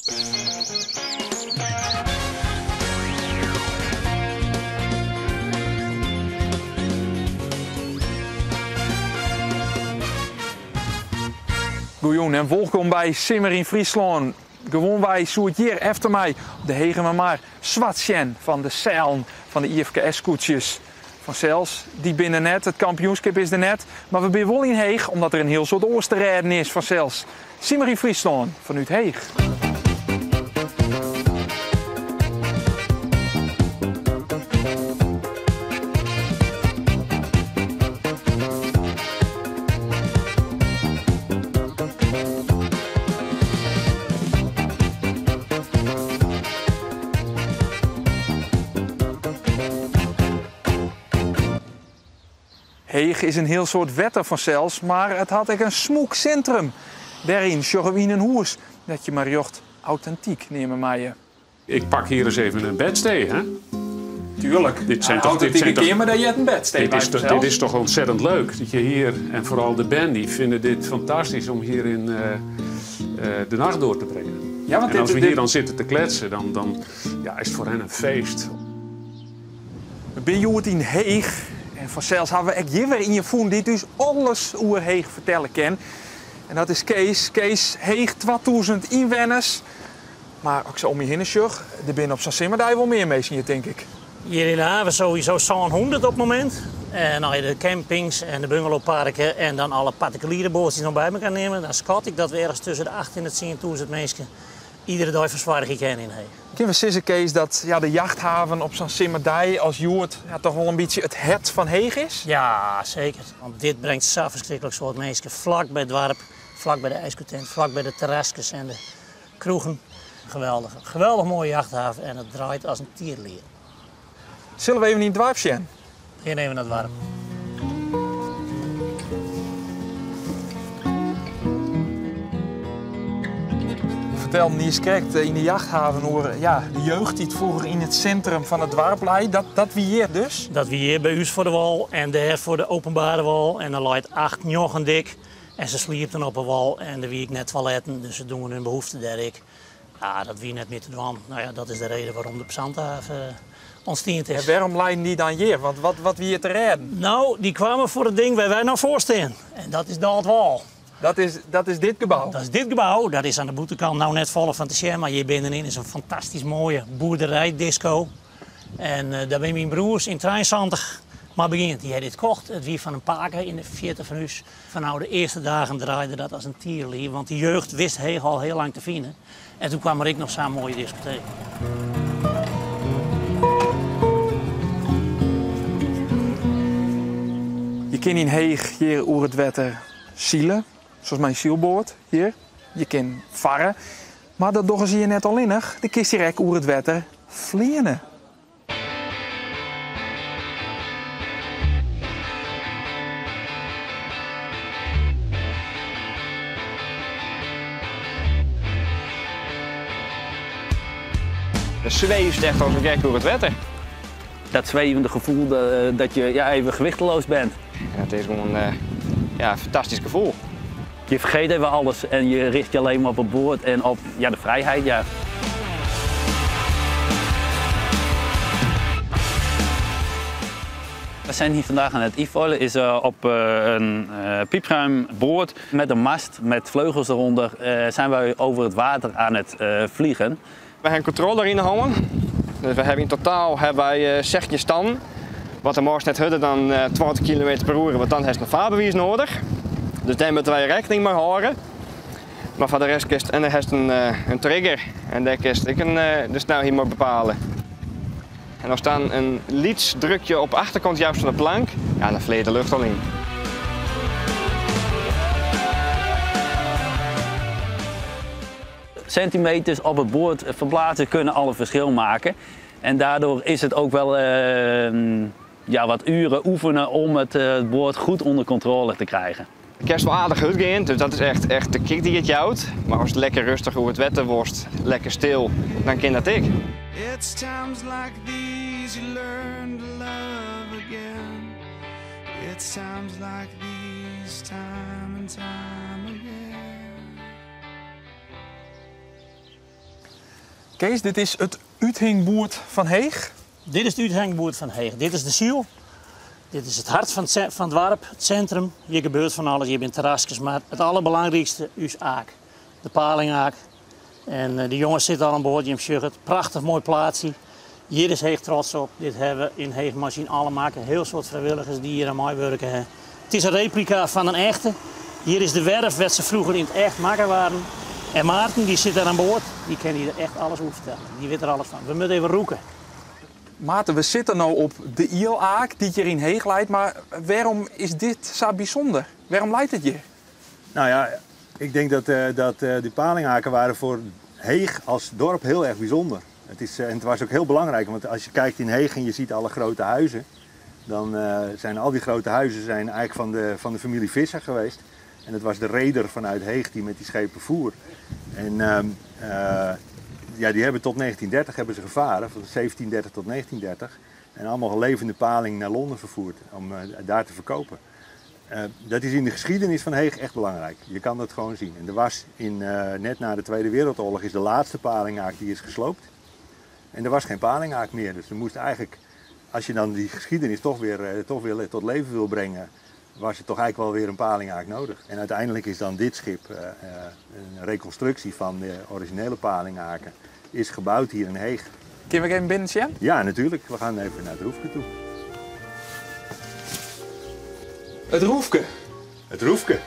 Goejoen en welkom bij Simmer in Friesland. Gewoon wij zoet hier efter mij de hegen we maar Zwartjen van de zeilen van de IFKS-koetsjes. Van Cels, die binnen net, het kampioenschap is er net. Maar we zijn wel in Heeg, omdat er een heel soort oosterrijden is van Cels. Simmer in Friesland, vanuit Heeg. Heeg is een heel soort wetter van Cels, maar het had ook een smoek centrum. Daarin zorgen we in een hoes dat je maar jocht authentiek nemen mij. Ik pak hier eens even een bedstee, hè? Tuurlijk. Dit zijn toch keer, maar dat je een bedstee dit is toch ontzettend leuk dat je hier en vooral de band die vinden dit fantastisch om hier in de nacht door te brengen. Ja, want en als we hier dan zitten te kletsen, dan ja, is het voor hen een feest. We zijn het in Heeg. En van Cels hebben we ook hier weer in je voen die dus alles over Heeg vertellen kan. En dat is Kees. Kees, Heeg 2000 inwoners. Maar ook zo om je heen er binnen op San Simmerdij wel meer mensen, denk ik. Hier in de haven sowieso zo'n 100 op het moment. En als je de campings en de bungalowparken en dan alle particuliere bootjes nog bij elkaar nemen, dan schat ik dat we ergens tussen de 8 en de 10.000 mensen iedere dag verzwaardig kennen in Heeg. Kunnen we zeggen, Kees, dat ja, de jachthaven op San Simmerdij als Joert ja, toch wel een beetje het van Heeg is? Ja, zeker. Want dit brengt zo verschrikkelijk soort mensen vlak bij het dorp, vlak bij de ijskotent, vlak bij de terrasjes en de kroegen. Geweldig. Geweldig mooie jachthaven en het draait als een tierlier. Zullen we even in het dorp zien? Geen even naar het dorp. Vertel me eens correct in de jachthaven hoor, ja, de jeugd die het vroeger in het centrum van het dorp lei, dat wie hier dus? Dat wie hier bij u voor de wal en daar voor de openbare wal en dan leidt 8 jochen dik en ze sliepen op een wal en daar wie ik net toiletten, dus ze doen hun behoefte daar ik. Ja, dat wie net meer te doen. Nou ja, dat is de reden waarom de Psanthaven ontstond is. En waarom leiden die dan hier? Want wat wie hier te redden? Nou, die kwamen voor het ding waar wij nou voor staan. En dat is dat wal. Dat is dit gebouw? Dat is dit gebouw. Dat is aan de boetenkant nou net vol van de scherm. Maar hier binnenin is een fantastisch mooie boerderijdisco. En daar ben mijn broers in 73 maar begint. Die hebben dit kocht. Het wie van een paker in de 40 van huis. Van nou de eerste dagen draaide dat als een tierlier. Want die jeugd wist Heeg al heel lang te vinden. En toen kwam er ik nog zo'n mooie discotheek. Je kan in Heeg hier over het wetter zielen. Zoals mijn zielboord hier. Je kan varren. Maar dat doen ze hier net al innig. De kist hier over het wetter vliegen. De zweeft echt als een gek door het wetter. Dat zwevende gevoel dat je ja, even gewichteloos bent. Ja, het is gewoon een fantastisch gevoel. Je vergeet even alles en je richt je alleen maar op het boord en op ja, de vrijheid. Ja. We zijn hier vandaag aan het ivoilen, is op een piepruim boord met een mast met vleugels eronder zijn wij over het water aan het vliegen. We hebben controle erin houden. Dus we hebben in totaal 16 stand. Wat de morgens net hadden dan 20 km per uur, want dan heeft een vaarbewijs nodig. Dus daar moeten wij rekening mee houden. Maar voor de rest is het een trigger en daar kun je de snelheid maar bepalen. En als dan een liets druk je op de achterkant juist van de plank, ja, dan vleet de lucht al in. Centimeters op het boord verplaatsen kunnen al een verschil maken. En daardoor is het ook wel ja, wat uren oefenen om het boord goed onder controle te krijgen. De kerst wel aardig uitgaan, dus dat is echt de kick die het jouwt. Maar als het lekker rustig over het wetter wordt, lekker stil, dan kan dat ik. It's times like these you learn to love again. It's times like these time and time again. Kees, dit is het uithingboerd van Heeg. Dit is het uithangboerd van Heeg. Dit is de ziel. Dit is het hart van het dorp, het centrum. Hier gebeurt van alles. Hier bent terrasjes, maar het allerbelangrijkste is Aak. De palingaak. En de jongens zitten al aan boord, je hebt het. Prachtig mooi plaatsje. Hier is Heeg trots op. Dit hebben we in Heeg Machine alle maken. Heel soort vrijwilligers die hier aan mij werken. Het is een replica van een echte. Hier is de werf, waar ze vroeger in het echt maken waren. En Maarten, die zit daar aan boord. Die kan hier echt alles over vertellen. Die weet er alles van. We moeten even roeken. Maarten, we zitten nu op de Ielaak die hier in Heeg leidt. Maar waarom is dit zo bijzonder? Waarom leidt het hier? Nou ja, ik denk dat die palinghaken waren voor Heeg als dorp heel erg bijzonder. En het was ook heel belangrijk, want als je kijkt in Heeg en je ziet alle grote huizen, dan zijn al die grote huizen eigenlijk van de familie Visser geweest. En het was de reder vanuit Heeg die met die schepen voer. En die hebben tot 1930 hebben ze gevaren, van 1730 tot 1930. En allemaal levende paling naar Londen vervoerd om daar te verkopen. Dat is in de geschiedenis van Heeg echt belangrijk. Je kan dat gewoon zien. En er was net na de Tweede Wereldoorlog is de laatste palinghaak die is gesloopt. En er was geen palinghaak meer. Dus er moest eigenlijk, als je dan die geschiedenis toch weer tot leven wil brengen, was er toch eigenlijk wel weer een palinghaak nodig. En uiteindelijk is dan dit schip, een reconstructie van de originele palinghaken, is gebouwd hier in Heeg. Kunnen we even binnen, Sjen? Ja, natuurlijk. We gaan even naar het Roefke toe. Het Roefke. Het Roefke?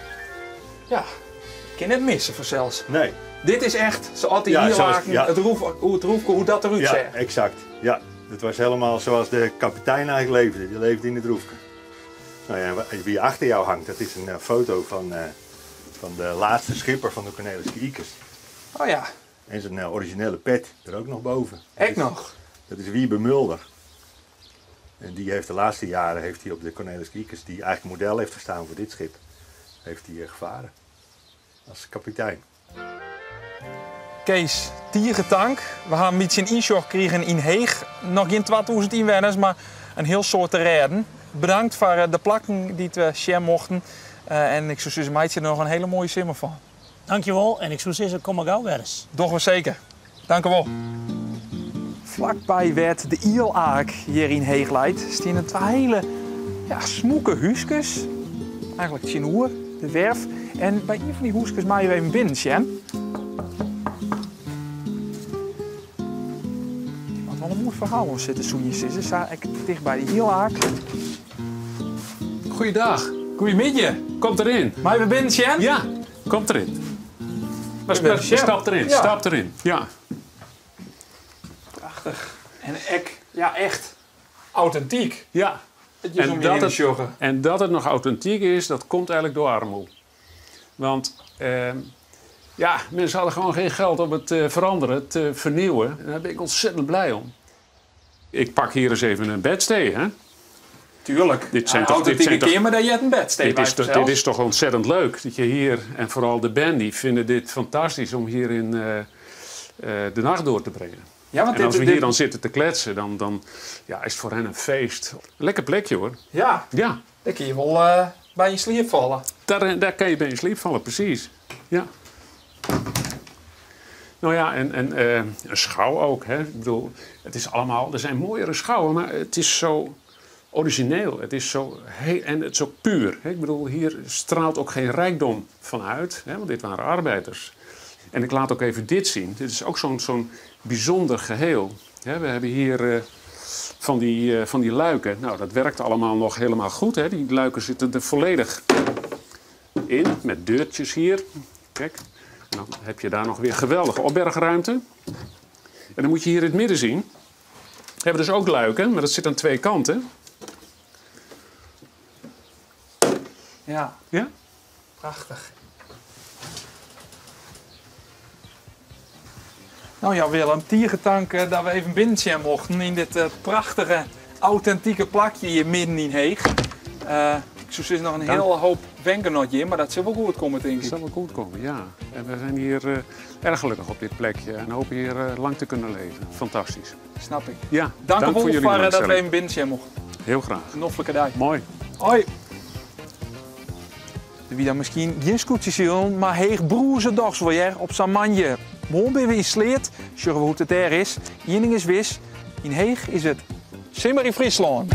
Ja, ik kan het missen voor zelfs. Nee. Dit is echt, zoals die hier lagen, ja. Het Roefke, hoe dat eruit zag. Ja, exact. Ja, het was helemaal zoals de kapitein eigenlijk leefde. Die leefde in het Roefke. Nou ja, wie achter jou hangt, dat is een foto van de laatste schipper van de Cornelis Kiekers. Oh ja. En zijn originele pet er ook nog boven. Echt nog? Dat is Wiebe Mulder. En die heeft de laatste jaren op de Cornelis Kiekers, die eigenlijk model heeft gestaan voor dit schip, heeft hij gevaren. Als kapitein. Kees, Tiergetank. We gaan een beetje een inshore gekregen in Heeg. Nog geen 2000 inwoners, maar een heel soort te redden. Bedankt voor de plakken die we share mochten. En ik zou zeggen, er nog een hele mooie simmer van. Dankjewel en ik zou zeggen, kom maar gauw weer eens. Doch wel zeker. Dank u wel. Vlakbij werd de Ielaak hier in Heeg leidt. Staan er twee hele smoeke huisjes. Eigenlijk Tjenoer, de werf. En bij een van die huisjes maken we even binnen, Sjen. Wat wel een mooi verhaal om zitten zoenjes is. Ze staan dicht bij de Ielaak. Goeiedag. Goedemiddag. Komt erin. Maar we binnen, Sjen? Ja, komt erin. Stap erin, ja. Stap erin. Ja. Prachtig. En echt authentiek. Ja. En dat het nog authentiek is, dat komt eigenlijk door armoede. Want mensen hadden gewoon geen geld om het te veranderen, te vernieuwen. En daar ben ik ontzettend blij om. Ik pak hier eens even een bedstee, hè? Tuurlijk. Dit zijn keer, maar dat je een bedstee dit is toch ontzettend leuk. Dat je hier, en vooral de band, die vinden dit fantastisch om hier in de nacht door te brengen. Ja, want als we hier dan zitten te kletsen, dan is het voor hen een feest. Een lekker plekje hoor. Ja. Ja. Daar kun je wel bij je sliep vallen. Daar kan je bij je sliep vallen, precies. Ja. Nou ja, en een schouw ook. Hè. Ik bedoel, het is allemaal, er zijn mooiere schouwen, maar het is zo origineel. Het is zo en het is ook puur. Hè. Ik bedoel, hier straalt ook geen rijkdom van uit, hè, want dit waren arbeiders. En ik laat ook even dit zien. Dit is ook zo'n bijzonder geheel. Ja, we hebben hier van die luiken. Nou, dat werkt allemaal nog helemaal goed. Hè. Die luiken zitten er volledig in, met deurtjes hier. Kijk, en dan heb je daar nog weer geweldige opbergruimte. En dan moet je hier in het midden zien. We hebben dus ook luiken, maar dat zit aan twee kanten. Ja. Ja? Prachtig. Nou ja, Willem, Tiergetank dat we even binnen zijn mochten in dit prachtige, authentieke plakje hier midden in Heeg. Ik zou zeggen nog een hele hoop wenkenotje, maar dat zal wel goed komen, denk ik. Dat zal wel goed komen, ja. En we zijn hier erg gelukkig op dit plekje en hopen hier lang te kunnen leven. Fantastisch. Snap ik. Ja, dank u voor jullie wel dat we even binnen zijn mochten. Heel graag. Een noffelijke dag. Mooi. Hoi. Wie dan misschien geen scootjes zien, maar Heeg broerse dags weer op Samanje. Morgen ben we in Sleert, zorgen we hoe het daar is. Eén ding is wis, in Heeg is het simmer in Friesland.